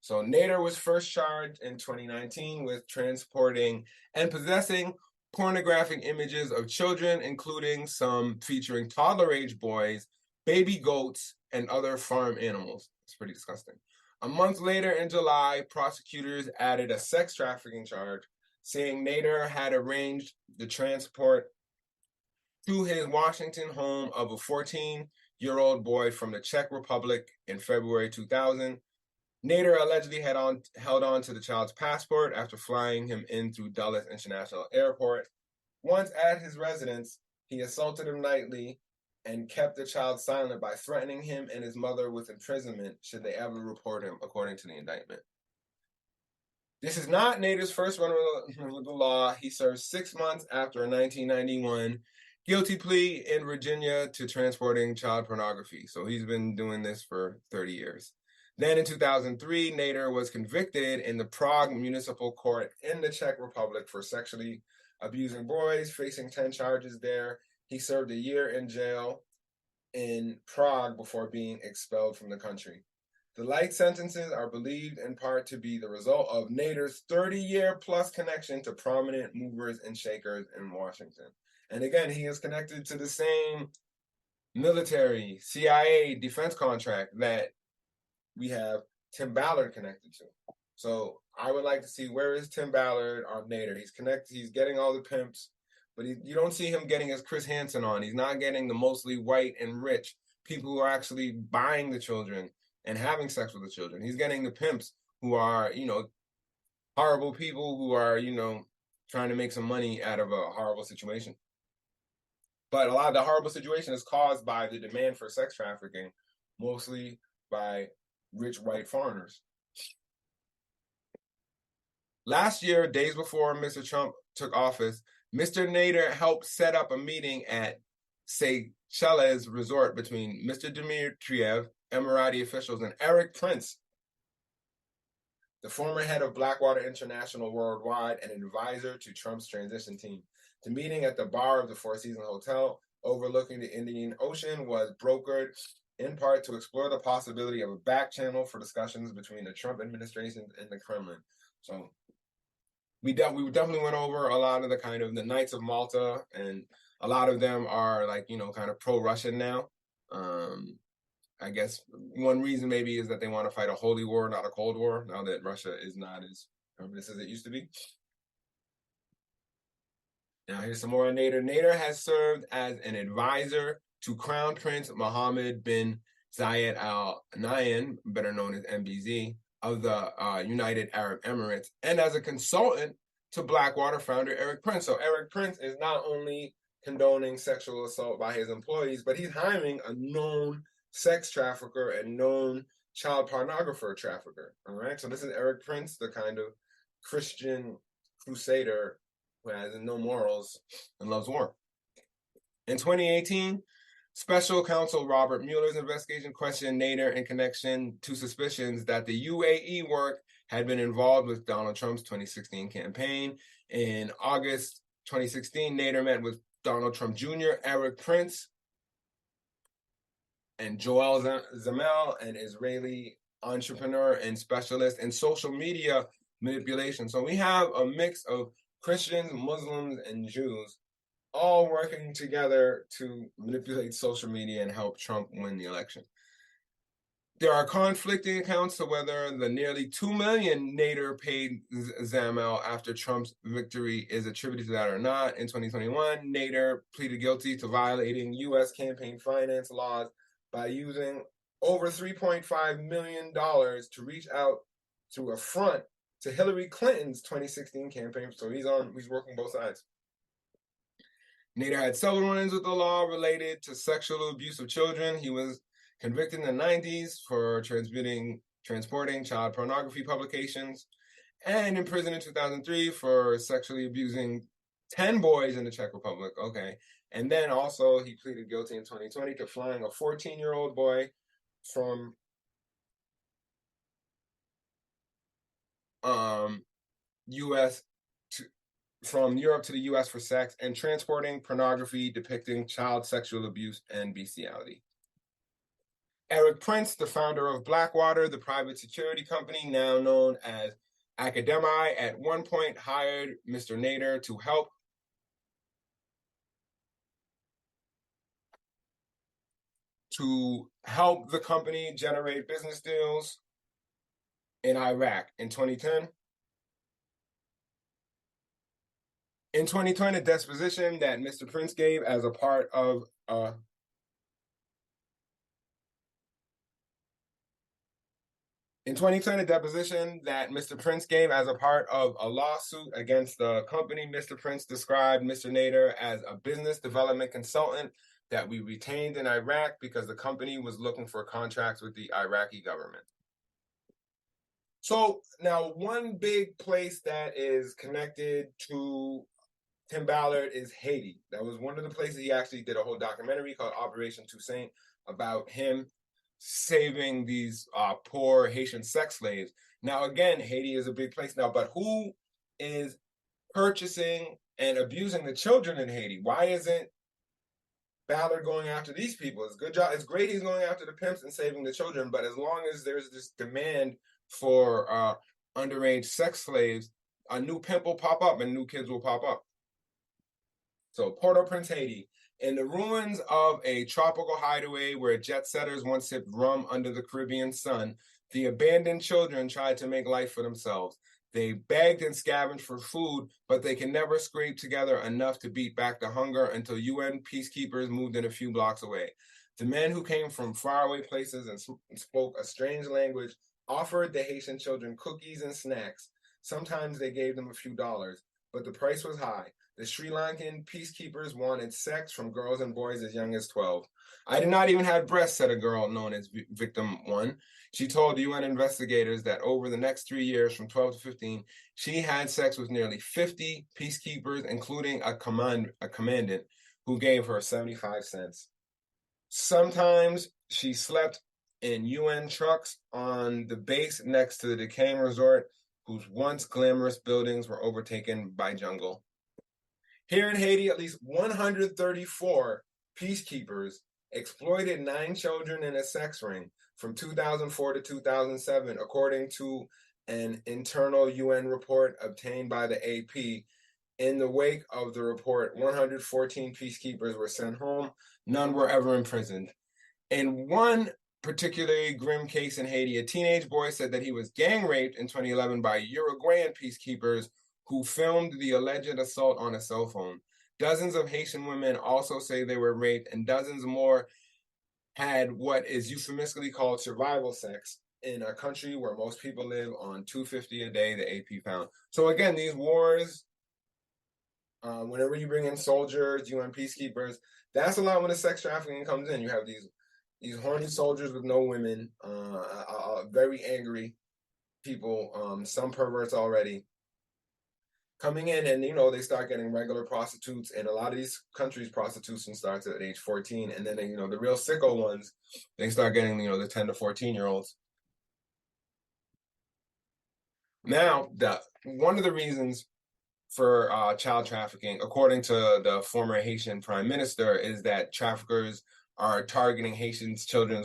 [SPEAKER 1] So Nader was first charged in 2019 with transporting and possessing pornographic images of children, including some featuring toddler-age boys, baby goats, and other farm animals. It's pretty disgusting. A month later, in July, prosecutors added a sex trafficking charge, saying Nader had arranged the transport to his Washington home of a 14-year-old boy from the Czech Republic in February 2000. Nader allegedly held on to the child's passport after flying him in through Dulles International Airport. Once at his residence, he assaulted him nightly and kept the child silent by threatening him and his mother with imprisonment should they ever report him, according to the indictment. This is not Nader's first run with the law. He served 6 months after a 1991 guilty plea in Virginia to transporting child pornography. So he's been doing this for 30 years. Then in 2003, Nader was convicted in the Prague Municipal Court in the Czech Republic for sexually abusing boys, facing 10 charges there. He served a year in jail in Prague before being expelled from the country. The light sentences are believed in part to be the result of Nader's 30-year-plus connection to prominent movers and shakers in Washington. And again, he is connected to the same military, CIA defense contract that we have Tim Ballard connected to. So I would like to see, where is Tim Ballard on Nader? He's connected, he's getting all the pimps, but you don't see him getting his Chris Hansen on. He's not getting the mostly white and rich people who are actually buying the children and having sex with the children. He's getting the pimps who are, horrible people who are, trying to make some money out of a horrible situation. But a lot of the horrible situation is caused by the demand for sex trafficking, mostly by rich white foreigners. Last year, days before Mr. Trump took office, Mr. Nader helped set up a meeting at Seychelles Resort between Mr. Dmitriev, Emirati officials, and Eric Prince, the former head of Blackwater International Worldwide and advisor to Trump's transition team. The meeting at the bar of the Four Seasons Hotel overlooking the Indian Ocean was brokered in part to explore the possibility of a back channel for discussions between the Trump administration and the Kremlin. So we definitely went over a lot of the kind of the Knights of Malta, and a lot of them are like, kind of pro-Russian now. I guess one reason maybe is that they want to fight a holy war, not a cold war, now that Russia is not as communist as it used to be. Now here's some more on Nader. Nader has served as an advisor to Crown Prince Mohammed bin Zayed Al Nahyan, better known as MBZ, of the United Arab Emirates, and as a consultant to Blackwater founder Eric Prince. So Eric Prince is not only condoning sexual assault by his employees, but he's hiring a known sex trafficker and known child pornographer trafficker. All right, so this is Eric Prince, the kind of Christian crusader who has no morals and loves war. In 2018, Special Counsel Robert Mueller's investigation questioned Nader in connection to suspicions that the UAE work had been involved with Donald Trump's 2016 campaign. In August 2016, Nader met with Donald Trump Jr., Eric Prince, and Joel Zamel, an Israeli entrepreneur and specialist in social media manipulation. So we have a mix of Christians, Muslims, and Jews all working together to manipulate social media and help Trump win the election. There are conflicting accounts to whether the nearly $2 million Nader paid Zamel after Trump's victory is attributed to that or not. In 2021, Nader pleaded guilty to violating U.S. campaign finance laws by using over $3.5 million to reach out through a front to Hillary Clinton's 2016 campaign. So he's working both sides. Nader had several run-ins with the law related to sexual abuse of children. He was convicted in the 90s for transporting child pornography publications, and in prison in 2003 for sexually abusing 10 boys in the Czech Republic. Okay. And then also he pleaded guilty in 2020 to flying a 14-year-old boy from from Europe to the US for sex and transporting pornography depicting child sexual abuse and bestiality. Eric Prince, the founder of Blackwater, the private security company now known as Academi, at one point hired Mr. Nader to help the company generate business deals in Iraq. In 2010, a deposition that Mr. Prince gave as a part of a lawsuit against the company, Mr. Prince described Mr. Nader as a business development consultant that we retained in Iraq because the company was looking for contracts with the Iraqi government. So now one big place that is connected to Tim Ballard is Haiti. That was one of the places he actually did a whole documentary called Operation Toussaint about him saving these poor Haitian sex slaves. Now, again, Haiti is a big place now, but who is purchasing and abusing the children in Haiti? Why isn't Ballard going after these people? It's good job. It's great he's going after the pimps and saving the children, but as long as there's this demand for underage sex slaves, a new pimp will pop up and new kids will pop up. So Port-au-Prince, Haiti. In the ruins of a tropical hideaway where jet setters once sipped rum under the Caribbean sun, the abandoned children tried to make life for themselves. They begged and scavenged for food, but they can never scrape together enough to beat back the hunger until UN peacekeepers moved in a few blocks away. The men who came from faraway places and spoke a strange language offered the Haitian children cookies and snacks. Sometimes they gave them a few dollars, but the price was high. The Sri Lankan peacekeepers wanted sex from girls and boys as young as 12. I did not even have breasts, said a girl known as Victim 1. She told UN investigators that over the next 3 years, from 12 to 15, she had sex with nearly 50 peacekeepers, including a commandant who gave her 75 cents. Sometimes she slept in UN trucks on the base next to the decaying resort, whose once glamorous buildings were overtaken by jungle. Here in Haiti, at least 134 peacekeepers exploited 9 children in a sex ring from 2004 to 2007, according to an internal UN report obtained by the AP. In the wake of the report, 114 peacekeepers were sent home. None were ever imprisoned. In one particularly grim case in Haiti, a teenage boy said that he was gang raped in 2011 by Uruguayan peacekeepers who filmed the alleged assault on a cell phone. Dozens of Haitian women also say they were raped, and dozens more had what is euphemistically called survival sex in a country where most people live on $250 a day, the AP found. So again, these wars, whenever you bring in soldiers, UN peacekeepers, that's a lot when the sex trafficking comes in. You have these horny soldiers with no women, very angry people, some perverts already coming in, and they start getting regular prostitutes. And a lot of these countries, prostitution starts at age 14, and then the real sicko ones, they start getting the 10 to 14-year-olds. Now, one of the reasons for child trafficking, according to the former Haitian prime minister, is that traffickers are targeting Haitians' children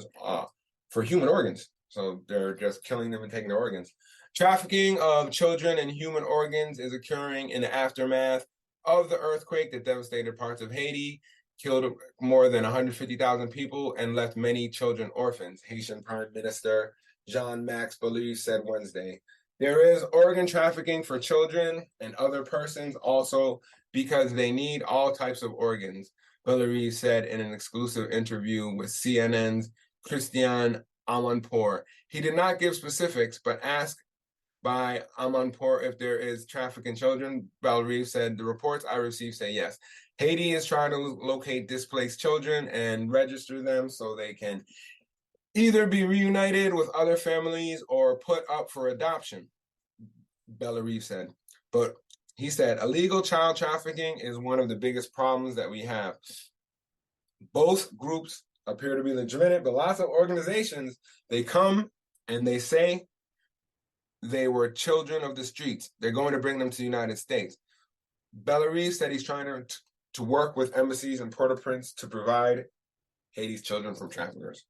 [SPEAKER 1] for human organs. So they're just killing them and taking their organs. Trafficking of children and human organs is occurring in the aftermath of the earthquake that devastated parts of Haiti, killed more than 150,000 people, and left many children orphans, Haitian Prime Minister Jean-Max Ballard said Wednesday. There is organ trafficking for children and other persons also because they need all types of organs, Ballard said in an exclusive interview with CNN's Christian Amanpour. He did not give specifics, but asked by Amanpour if there is trafficking children, Ballard said, the reports I received say yes. Haiti is trying to locate displaced children and register them so they can either be reunited with other families or put up for adoption, Bellarive said. But he said, illegal child trafficking is one of the biggest problems that we have. Both groups appear to be legitimate, but lots of organizations, they come and they say they were children of the streets. They're going to bring them to the United States. Bellarive said he's trying to work with embassies in Port-au-Prince to provide Haiti's children from traffickers.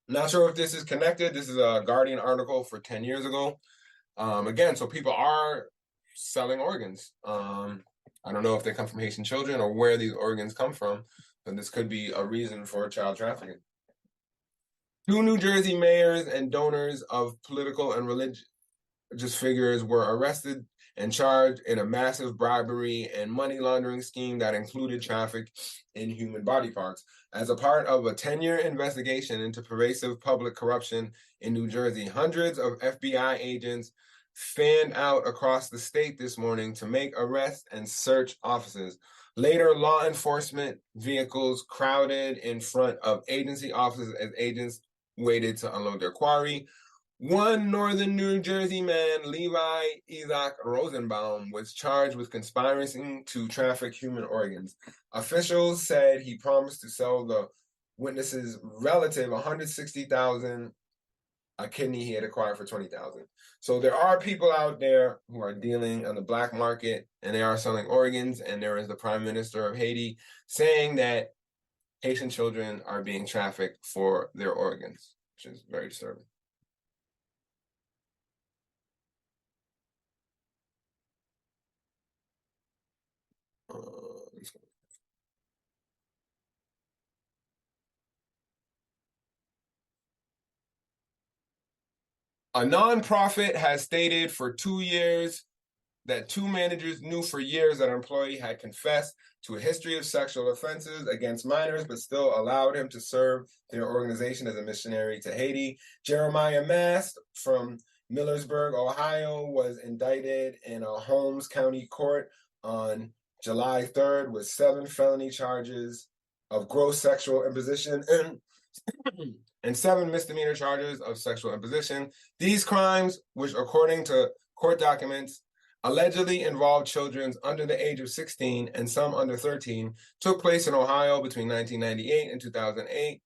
[SPEAKER 1] Not sure if this is connected. This is a Guardian article for 10 years ago. Again, so people are selling organs. I don't know if they come from Haitian children or where these organs come from, but this could be a reason for child trafficking. 2 New Jersey mayors and donors of political and religious figures were arrested and charged in a massive bribery and money laundering scheme that included traffic in human body parts. As a part of a 10-year investigation into pervasive public corruption in New Jersey, hundreds of FBI agents fanned out across the state this morning to make arrests and search offices. Later, law enforcement vehicles crowded in front of agency offices as agents waited to unload their quarry. One northern New Jersey man, Levi Isaac Rosenbaum, was charged with conspiring to traffic human organs. Officials said he promised to sell the witness's relative $160,000 a kidney he had acquired for $20,000. So there are people out there who are dealing on the black market, and they are selling organs. And there is the Prime Minister of Haiti saying that Haitian children are being trafficked for their organs, which is very disturbing. A nonprofit has stated for 2 years that 2 managers knew for years that an employee had confessed to a history of sexual offenses against minors, but still allowed him to serve their organization as a missionary to Haiti. Jeremiah Mast from Millersburg, Ohio, was indicted in a Holmes County court on July 3rd with 7 felony charges of gross sexual imposition and 7 misdemeanor charges of sexual imposition. These crimes, which according to court documents, allegedly involved children under the age of 16 and some under 13, took place in Ohio between 1998 and 2008.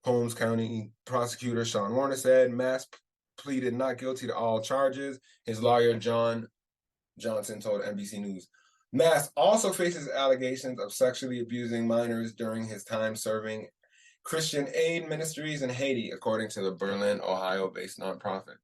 [SPEAKER 1] Holmes County prosecutor Sean Warner said Mast pleaded not guilty to all charges. His lawyer, John Johnson, told NBC News. Mast also faces allegations of sexually abusing minors during his time serving Christian aid ministries in Haiti, according to the Berlin, Ohio-based nonprofit.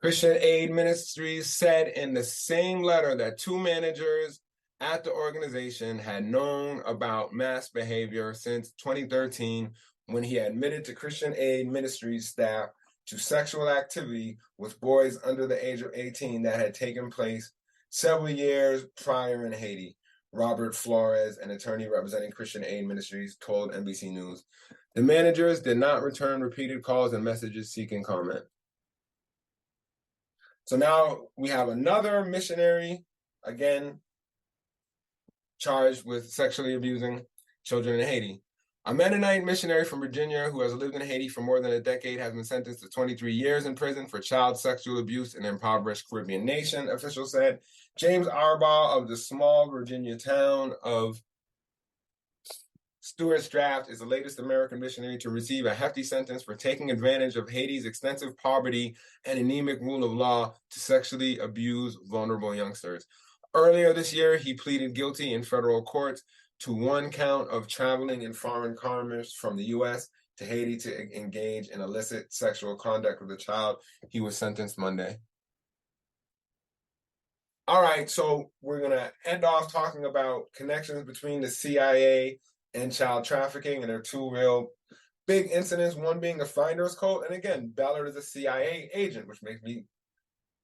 [SPEAKER 1] Christian Aid Ministries said in the same letter that 2 managers at the organization had known about mass behavior since 2013 when he admitted to Christian Aid Ministries staff to sexual activity with boys under the age of 18 that had taken place several years prior in Haiti. Robert Flores, an attorney representing Christian Aid Ministries, told NBC News. The managers did not return repeated calls and messages seeking comment. So now we have another missionary, again, charged with sexually abusing children in Haiti. A Mennonite missionary from Virginia who has lived in Haiti for more than a decade has been sentenced to 23 years in prison for child sexual abuse in an impoverished Caribbean nation, officials said. James Arbaugh of the small Virginia town of Stuart's Draft is the latest American missionary to receive a hefty sentence for taking advantage of Haiti's extensive poverty and anemic rule of law to sexually abuse vulnerable youngsters. Earlier this year, he pleaded guilty in federal court to 1 count of traveling in foreign commerce from the U.S. to Haiti to engage in illicit sexual conduct with a child. He was sentenced Monday. All right, so we're going to end off talking about connections between the CIA and child trafficking, and there are 2 real big incidents, one being the Finders Cult. And again, Ballard is a CIA agent, which makes me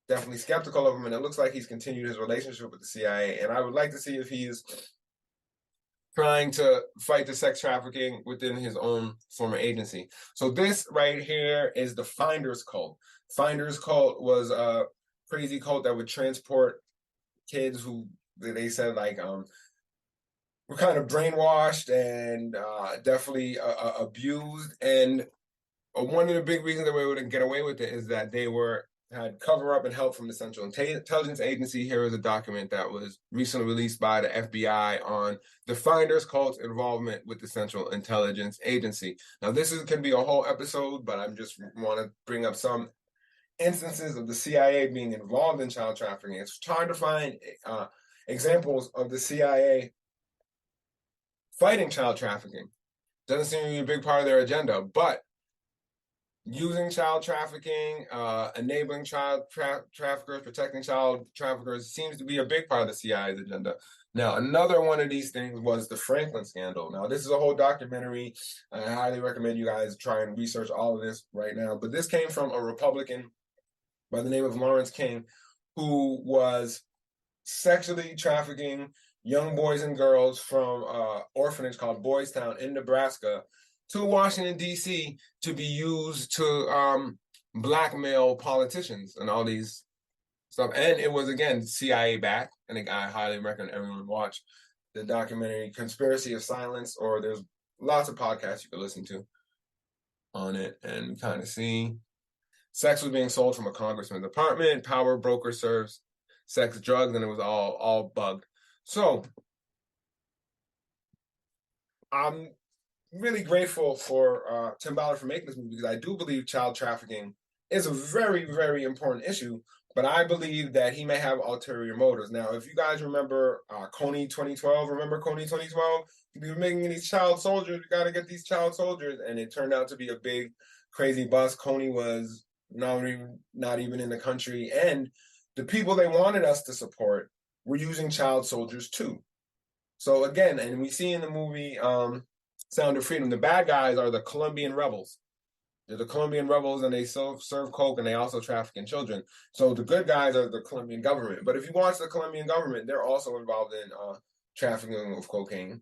[SPEAKER 1] definitely skeptical of him, and it looks like he's continued his relationship with the CIA. And I would like to see if he's trying to fight the sex trafficking within his own former agency. So this right here is the Finders Cult. Finders Cult was a crazy cult that would transport kids who they said like were kind of brainwashed and definitely abused. And one of the big reasons that we would get away with it is that they had cover up and help from the Central Intelligence Agency. Here is a document that was recently released by the FBI on the Finders Cult's involvement with the Central Intelligence Agency. Now, this can be a whole episode, but I just want to bring up some instances of the CIA being involved in child trafficking. It's hard to find examples of the CIA fighting child trafficking. Doesn't seem to be a big part of their agenda, but using child trafficking, enabling child traffickers, protecting child traffickers seems to be a big part of the CIA's agenda. Now, another one of these things was the Franklin scandal. Now, this is a whole documentary. I highly recommend you guys try and research all of this right now. But this came from a Republican by the name of Lawrence King, who was sexually trafficking young boys and girls from an orphanage called Boys Town in Nebraska to Washington, D.C. to be used to blackmail politicians and all these stuff. And it was, again, CIA backed. And I highly recommend everyone watch the documentary Conspiracy of Silence, or there's lots of podcasts you can listen to on it and kind of see. Sex was being sold from a congressman's apartment. Power broker serves sex, drugs, and it was all bugged. So I'm really grateful for Tim Ballard for making this movie, because I do believe child trafficking is a very, very important issue, but I believe that he may have ulterior motives. Now, if you guys remember Coney 2012, remember Coney 2012? We were making these child soldiers, we got to get these child soldiers, and it turned out to be a big, crazy bust. Coney was not even in the country, and the people they wanted us to support were using child soldiers too. So again, and we see in the movie Sound of Freedom, the bad guys are the Colombian rebels. They're the Colombian rebels, and they serve coke, and they also traffic in children. So the good guys are the Colombian government. But if you watch the Colombian government, they're also involved in trafficking of cocaine,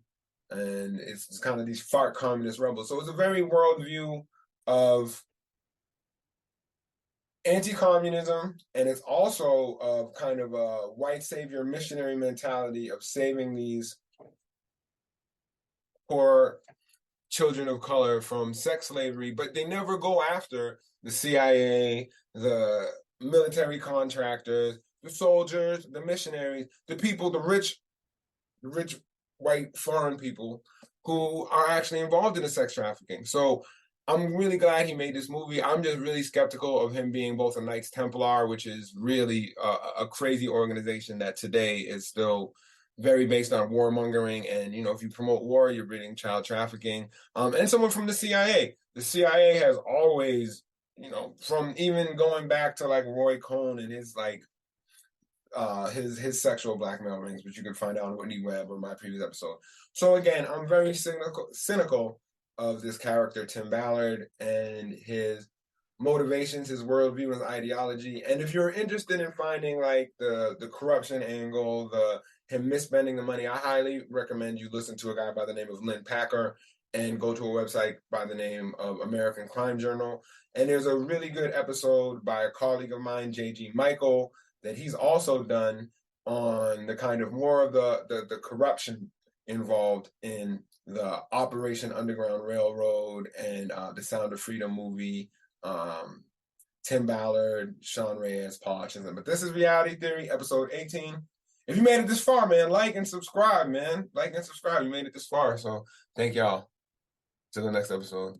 [SPEAKER 1] and it's kind of these FARC communist rebels. So it's a very worldview of anti-communism, and it's also of kind of a white savior missionary mentality of saving these poor children of color from sex slavery, but they never go after the CIA, the military contractors, the soldiers, the missionaries, the people, the rich white foreign people who are actually involved in the sex trafficking. So I'm really glad he made this movie. I'm just really skeptical of him being both a Knights Templar, which is really a crazy organization that today is still very based on warmongering. And, if you promote war, you're bringing child trafficking. And someone from the CIA. The CIA has always you know, from even going back to like Roy Cohn and his like his sexual blackmail rings, which you can find out on Whitney Webb or my previous episode. So again, I'm very cynical of this character Tim Ballard and his motivations, his worldview, his ideology. And if you're interested in finding like the corruption angle, the him misspending the money, I highly recommend you listen to a guy by the name of Lynn Packer and go to a website by the name of American Crime Journal. And there's a really good episode by a colleague of mine, J.G. Michael, that he's also done on the kind of more of the corruption involved in the Operation Underground Railroad and the Sound of Freedom movie, Tim Ballard, Sean Reyes, Paul Hutchinson. But this is Reality Theory, episode 18. If you made it this far, man, like and subscribe, man. Like and subscribe. You made it this far. So thank y'all. Till the next episode.